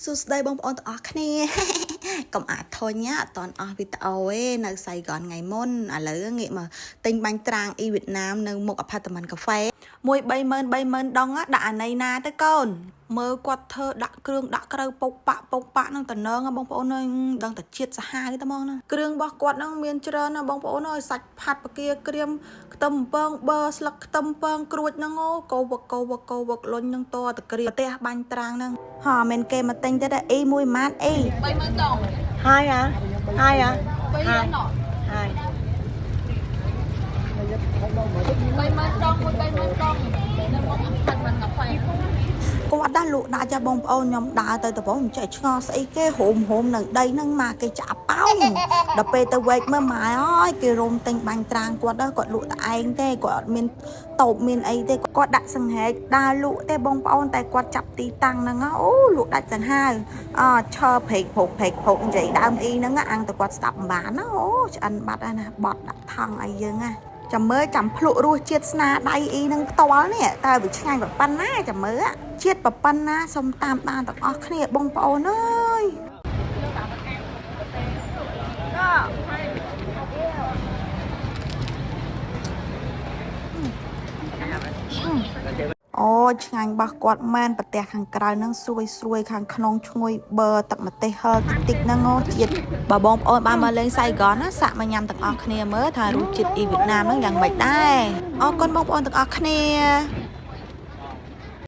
សួស្តីបងប្អូនទាំងអស់គ្នាកុំអាធុញណាអត់តន់អស់វីដេអូទេនៅសៃកនថ្ងៃមុនឥឡូវងាកមកទិញបាញ់ត្រាងអ៊ីវៀតណាមនៅមុខអាផាតមិនកាហ្វេមួយ30000ដងដាក់អាណៃណាទៅកូនមើលគាត់ធ្វើដាក់គ្រឿងដាក់ក្រៅពុកប៉ាក់នឹងតំណងបងប្អូនអើយដឹងតែជាតិសាហាវតែហ្មងណាគ្រឿងរបស់គាត់ហ្នឹងមានច្រើនណាបងប្អូនអើយសាច់ផាត់បកាក្រៀមខ្ទឹមអំពងបឺស្លឹកខ្ទឹមពងក្រួចហ្នឹងអូកោវឹកលុញហ្នឹងតតក្រៀមផ្ទះបាញ់ត្រាងហ្នឹងហាមែនគេមកទិញទៅអីមួយម៉ាតអី30000ដងhai à hai à hai hai 30000ដងនៅមកផាត់មិនកាហ្វេគាត់ដាក់លក់ដាក់ចាបងប្អូនខ្ញុំដើរទៅតបងចេះឆ្ងល់ស្អីគេហូមនៅដីហ្នឹងមកគេចាក់ប៉ោងដល់ពេលទៅវែកមើលម៉ែអើយគេរុំទិញបាញ់ត្រាងគាត់គាត់លក់តែឯងទេគាត់អត់មានតូបមានអីទេគាត់ដាក់សង្ហែកដើរលក់ទេបងប្អូនតែគាត់ចាប់ទីតាំងហ្នឹងអូលក់ដាច់សង្ហាវឈើព្រែកភោគនិយាយដើមអ៊ីហ្នឹងអាំងតែគាត់ស្ដាប់មិនបានណាអូឆ្អិនបាត់ហើយណាបត់ដាក់ថង់អីយើងណាចាំមើលចាំភ្លក់រសជាតិស្នាដៃអ៊ីនឹងផ្ទាល់នេះតើវាឆ្ងាញ់ប៉ុណ្ណាចាំមើលជាតិប៉ុណ្ណាសុំតាមដានទាំងអស់គ្នាបងប្អូនអើយអូឆ្ងាញ់របស់គាត់មែនប្រទះខាងក្រៅហ្នឹងស្រួយខាងក្នុងឈ្ងុយបឺទឹកម្ទេសហឹរតិចហ្នឹងអូជាតិបើបងប្អូនបានមកលេងសៃកនណាសាក់មកញ៉ាំទាំងអស់គ្នាមើលថារសជាតិអ៊ីវៀតណាមហ្នឹងយ៉ាងម៉េចដែរអរគុណបងប្អូនទាំងអស់គ្នា